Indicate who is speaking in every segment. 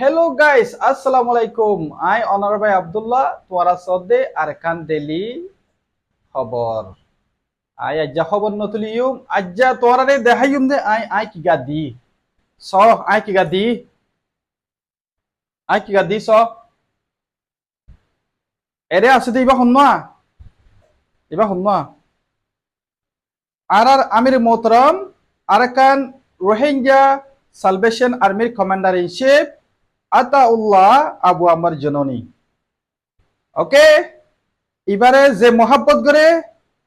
Speaker 1: Hello guys, Assalamualaikum. I Honorable Abdullah Tuara Sode Arkan Delhi খবর। I আজ্জা খবর নতুলিউম আজ্জা তোরারে দেখাইউম দে I কি গাদি স আই কি গাদি স এরে আছে দে ইবা হন্না আর আমির মোহতরম আরাকান রোহিঙ্গা সালভেশন আর্মির কমান্ডার ইন চিফ আতাউল্লাহ আবু আমার জননী। ওকে, এবারে যে মহাব্বত করে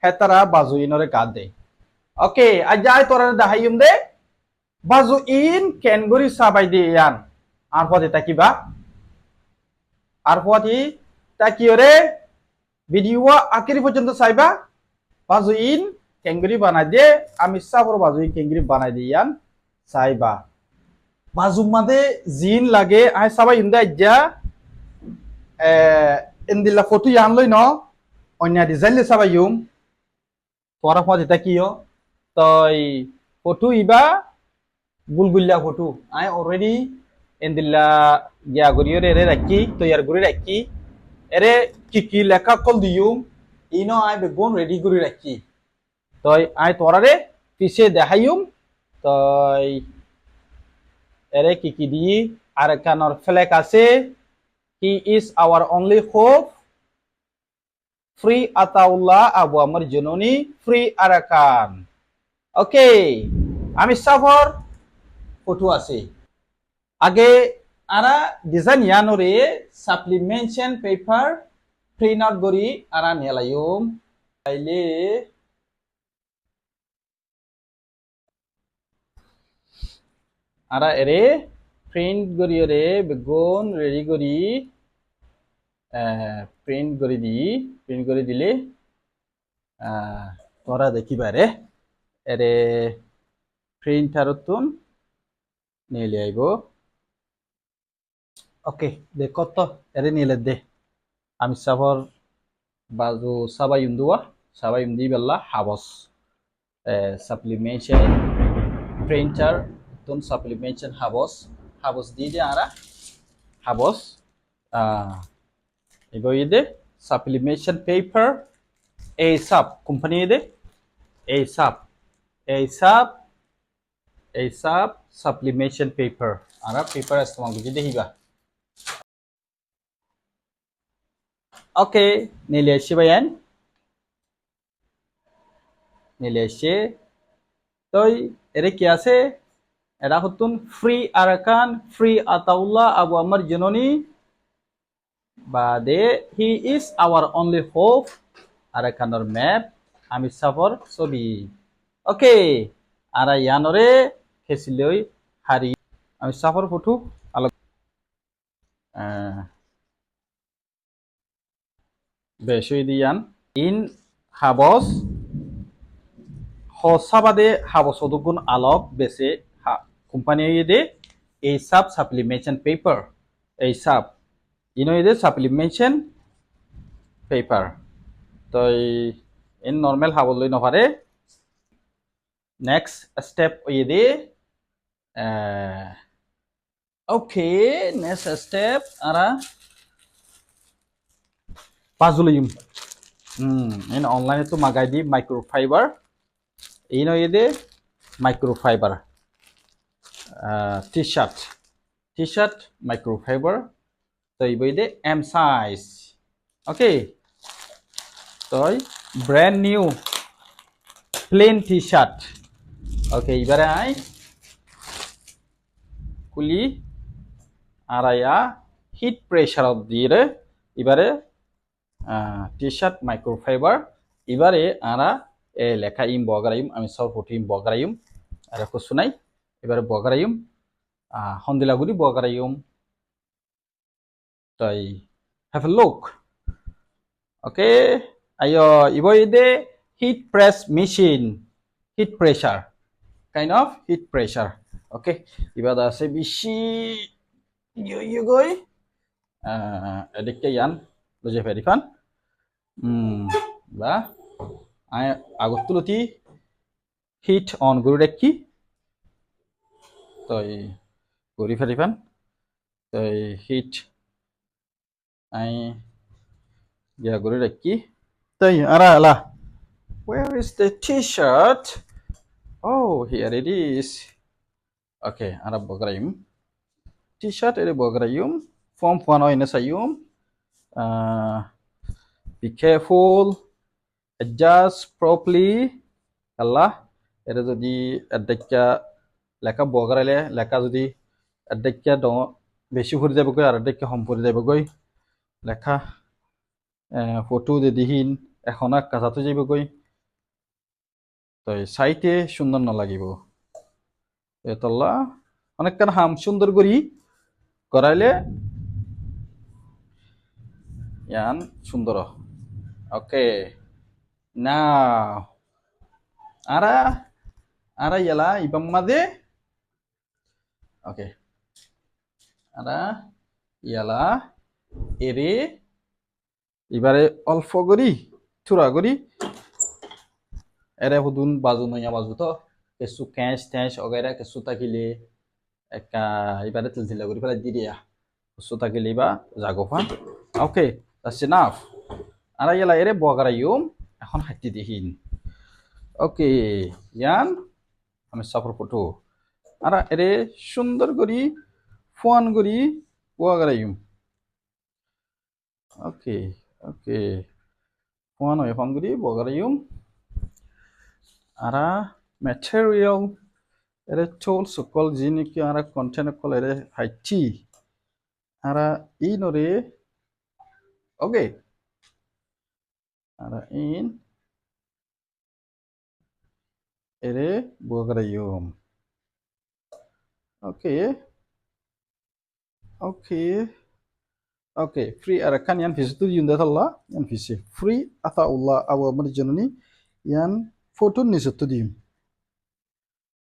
Speaker 1: হেতারা বাজু ইনরে কাঁদ দে। ওকে, আজ যাই তোরা দেখাইম দে বাজু ইন কেনগরি সাবাই দে ইয়ান আর পথে তাকিবা আর পথে তাকিওরে ভিডিও আখেরি পর্যন্ত চাইবা বাজু ইন কেঙ্গরি বানাই দে আমি সাবর বাজু ইন কেঙ্গরি বানাই দে ইয়ান চাইবা বাজু মাদে জিন লাগে আই সাবাই ইন্দা ইজ্জা ইন্দিল্লা ফটো ইয়ান লই ন অন্য ডিজাইন লে সাবাই ইউম তোরা পথে তাকিও তই photo Iba বুলগুল্লা photo I already ইন্দিল্লা গিয়া গরিও রে রাখি তৈয়ার করে রাখি এরে কি লেখা কল দিউম ইনো আই বেগুন রেডি করে রাখি তই আই তোরারে পিছে দেখাইম তই এরে কি দি আর কানর ফ্ল্যাগ আছে হি is our only hope free Ataullah আবু আমার জননী ফ্রি আরাকান। ওকে, আমি সাফর ফটো আছে আগে আরা ডিজাইন ইয়ানোরে সাপ্লিমেন্টেশন পেপার প্রিন্ট আউট করি আরা নেলাইম তাইলে আরা এরে প্রিন্ট করি রে বেগুন রেডি করি প্রিন্ট করে দিলে তোরা দেখিবা রে এরে প্রিন্টারতুন নিলে আইব। ওকে, দে কত এরে নিলে দে আমি সাফর বাজু সাবাই উন্দুই বেল্লা হাবস সাপ্লিমেন্টেশন প্রিন্টার তুন সাপ্লিমেন্টেশন হাবস দি দে আরা হাবস এগো ইদে সাপ্লিমেন্টেশন পেপার ASAP কোম্পানি ইদে ASAP সাপ্লিমেন্টেশন পেপার আরা পেপার ইস্তেমাল বুঝি দেখিবা। ওকে, নিলে আসছে ভাইয়ান নিলে আসছে তই এরে কি আছে এরা হতুন ফ্রি আরাকান ফ্রি আতাউল্লাহ আবু আমার জননী বাদে he is our only hope আরাকানর ম্যাপ আমি সাফর ছবি। ওকে, আরা ইয়ানরে খেসিলই হারি আমি সাফর ফটো আলো বেশই দিয়ান ইন হাবস হসাবাদে হাবস অদগুন আলোক বেসে কোম্পানি দে ASAP সাপ্লিমেন্টেশন পেপার ASAP ইনো দে সাপ্লিমেন্টেশন পেপার তই ইন নর্মাল হাবলই নপারে নেক্সট স্টেপ দে ওকে নেক্সট স্টেপ আরা পাজুলিম ইন অনলাইনে তো মাগাই দি মাইক্রোফাইবার ইনো দে মাইক্রোফাইবার টি-শার্ট মাইক্রোফাইবার তো ইবই দে এম সাইজ। ওকে, তই brand new plain t-shirt. Okay, এবারে আই কুলি আড়াইয়া হিট প্রেসার দিয়ে এবারে টি-শার্ট মাইক্রোফাইবার এবারে আরা লেখা ইম বগারাইম আমি সব ফটো ইম বগারাইম আর কুসুনাই এবারে বগারাইম হন্দিলাগুড়ি বগারাইম তাই হ্যাভ এ লুক। ওকে, আইও ইবই দে heat press machine heat pressure kind of heat pressure. Okay, এবার আছে বেশি গই এদিকে ইয়ান বুঝে ফেরিফান বা আই আগত তুলতি হিট অন করে রাখি তই করি ফেরিফান এই হিট আই গিয়া করে রাখি তাই আরা আলা where is the t-shirt oh here it is okay ara bograyum t-shirt ere bograyum form fano ina sayum uh, be careful adjust properly Allah এটা যদি এডেক্কা লেখা বগৰাইলে লেখা যদি এডেক্কা ড বেছি ফুৰি যাবগৈ আৰু এডেক্কা কম ফুৰি যাবগৈ লেখা ফটো দিদিহীন এখন কাজাটো যাবগৈ তো চাইতে সুন্দর নালাগিব এতলা অনেকক্ষণ হাম সুন্দর করি করাইলে ইয়ান সুন্দর ওকে না আরা আরা ইয়ালা ইবাম মাদে ওকে আরা ইয়ালা এরে এবারে অল্প করি থুরা করি এরে হুদুন বাজু নয়া বাজু তো কেসু ক্যাশ ট্যাশ অগেরা কেসু তাকিলে একা এবারে তিলতিলা করি ফেলা দি দিয়া কেসু তাকিলে বা জাগোফা ওকে দ্যাটস ইনাফ আরা ইয়ালা এরে বগারাইম এখন হাতি দিহিন ওকে ইয়ান আমি সাফর ফটো আরা এরে সুন্দর করি ফোন করি বগারাইম ওকে ওকে ফোন হয় ফোন করি বগারাইম আরা ম্যাটেরিয়াল এরে চোল সকল জিনিকি আরা কন্টেন্ট কল এরে হাইটি আরা ই নরে ওকে আরা ইন এরে বগারাইম ওকে ওকে oke free ara kan yan fisi tu yunda talla yan fisi free ata Allah awa marjanani yan foto ni satu dim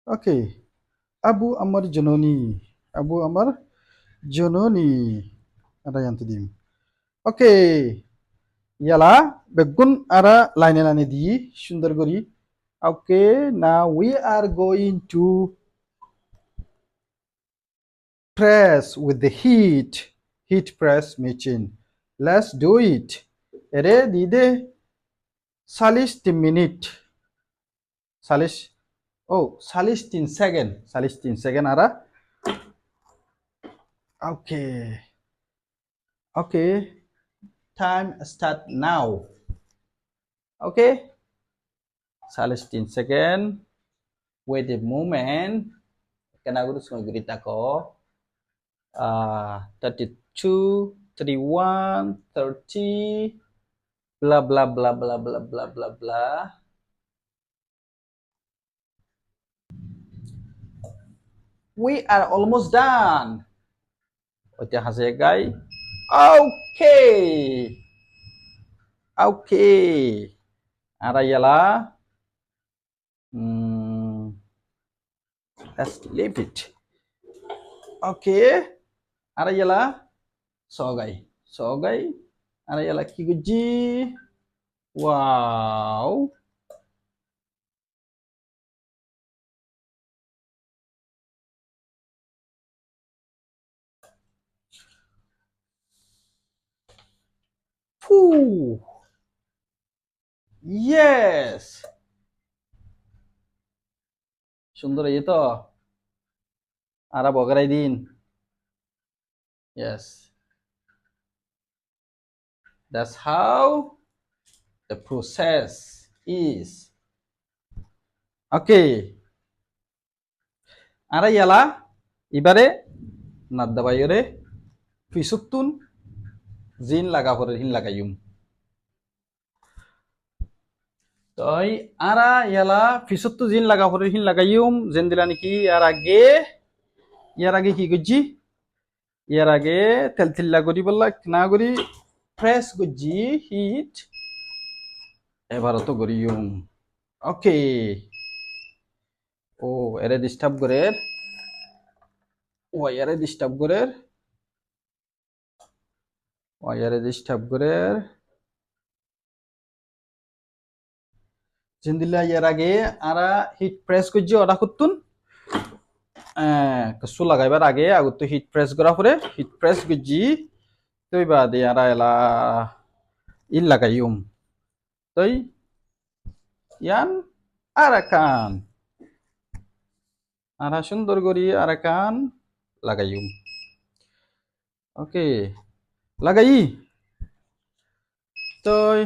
Speaker 1: oke abu amar janoni abu amar janoni ada yang tu dim oke yala begun ara line line di sundar gori okay now we are going to press with the heat press machine. Let's do it. Ere dide 40 minute. 40 oh 40 second. 40 second ara. Okay. Okay. Time start now. Okay. 40 second. Wait a moment. Kana guru semua berita ko. 32, 31, 30, blah blah blah blah blah blah blah blah. We are almost done. Oke hasil guys. Okay. Okay. Arayala. Let's leave it. Okay. Arayala. Sogay. Arayala kiguji. Wow. Fuh. Yes. সুন্দর এই তো আরা বগরাই দিন yes that's how the process is okay আরা ইয়ালা এবারে নাদ্দাবাইরে ফিসুতুন জিন লাগা পরে হিন লাগাইম তই আরা ইয়ালা ফিসুতু জিন লাগা পরে হিন লাগাইম জেন দিলা নাকি ইয়ার আগে কি গজি ইয়ার আগে তেল তিল্লা করি বললা না করি প্রেস গজি হিট এবার তো করিম ওকে ও এরে ডিস্টার্ব করে ওয়ারে ডিস্টার্ব করে জিন্দিল্লা ইয়ার আগে আরা হিট প্রেস করছি ওটা করতুন kesu lagaibar age agut to heat press gora pore heat press guji toi ba de ara ela il lagayum toi yan arakan ara sundor gori arakan lagayum oke lagai toi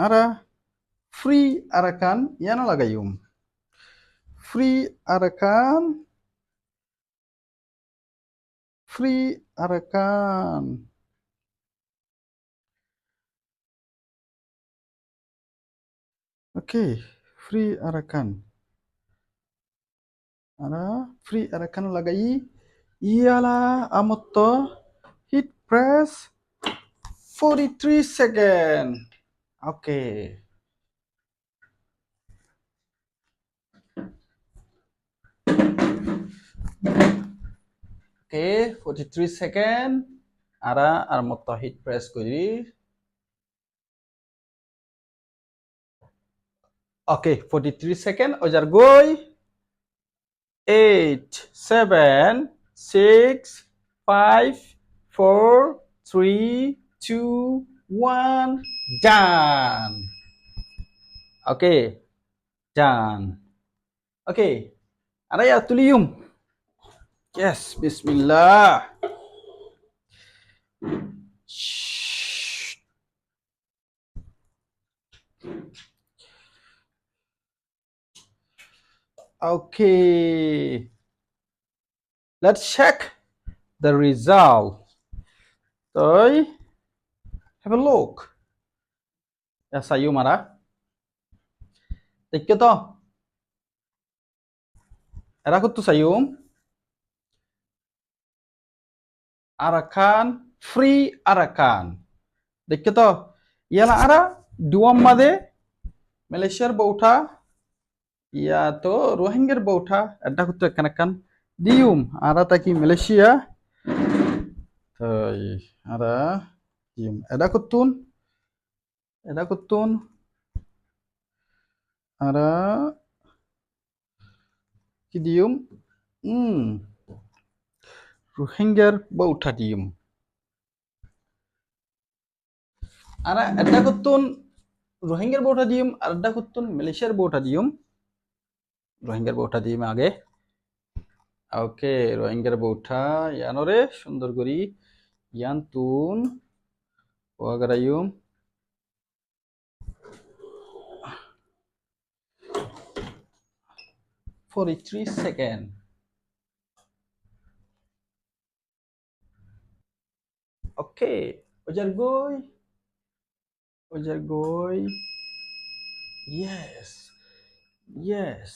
Speaker 1: ara free arakan yana lagayum free arakan free arakan oke free arakan ara free arakan lagai iyalah amotto heat press 43 second oke oke 43 second ara armotto heat press kori oke 43 second ojar goi 8 7 6 5 4 3 2 1 done oke done oke ada ya tulium yes bismillah Shh. Okay, let's check the result. Tôi have a look. Ya sayum ara. Tikyo to. Era kutu sayum. Arakan free arakan. Tikyo to. Yala ara dua made Malaysia bauta ya to Rohingya bauta ada kutu kanakan dium ara taki Malaysia. Toi ara dium ada kutun ara kidium Rohingya bauta dium ara ada kutun Rohingya bauta dium ada kutun Malaysia bauta dium Rohingya bauta dium age oke Rohingya bauta yanore সুন্দর করি yantun wagarayum 43 second oke ojar goy yes yes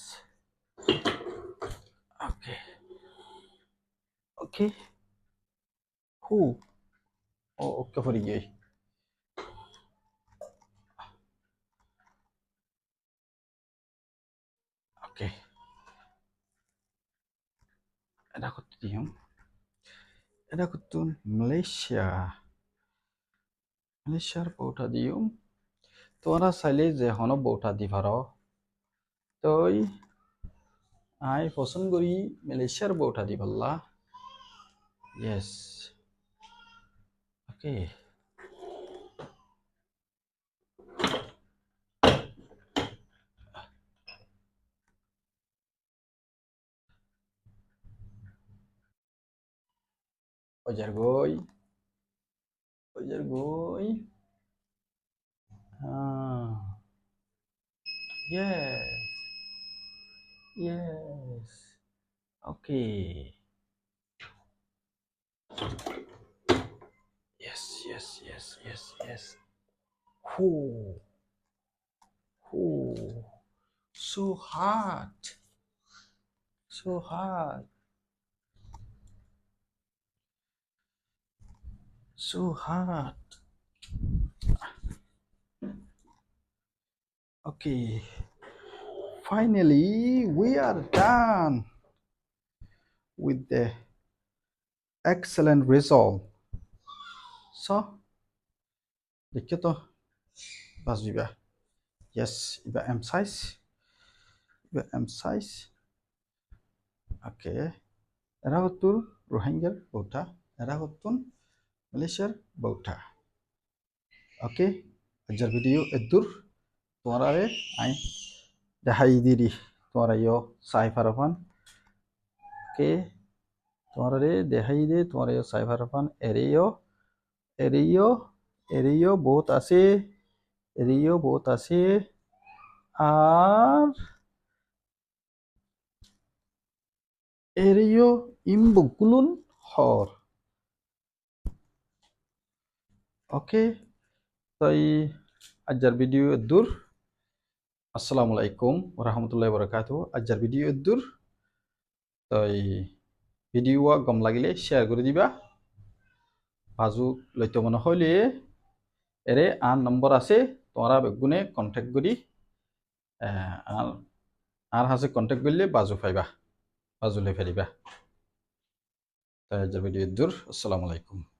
Speaker 1: oke oke who oh oke for gay oke ada kutun dium ada kutun Malaysia Malaysiaর বউটা দিও তোমরা চাইলে যে হনো বউটা দিভার তই আই পছন্দ করি মালয়েশিয়ার বউটা দি পাল্লা yes okay ojar goi ah yes yes okay yes who who so hard so hard so hard okay finally we are done with the excellent result so देखिए तो बस भी बा yes iba em size M size okay এরা হতুন রোহিঙ্গার বৌঠা এরা হতুন মালয়েশিয়ার বৌঠা ওকে আজকের ভিডিও এদুর তোমারে আই দেখাই দিদি তোমারা ইয়ো সাইফার ফান ওকে তোমারে দেখাই দে তোমার ইয়ো সাইফার ফান এরিও এরিও বহুত আছে আর এরিও ইমবুকুলুন হর ওকে তাই আজকের ভিডিও দূর আসসালামু আলাইকুম রহমতুল্লাহ বরকাত আজকের ভিডিও দূর তাই ভিডিও গম লাগিলে শেয়ার করে দিবা বাজু লইতে মনে হইলে এরে আর নম্বর আছে তোমরা বেগুনে কন্ট্যাক্ট করি আর আর হাসে কন্ট্যাক্ট করলে বাজু পাইবা বাজু লে ফেরিবা তাই আজকের ভিডিও দূর আসসালামু আলাইকুম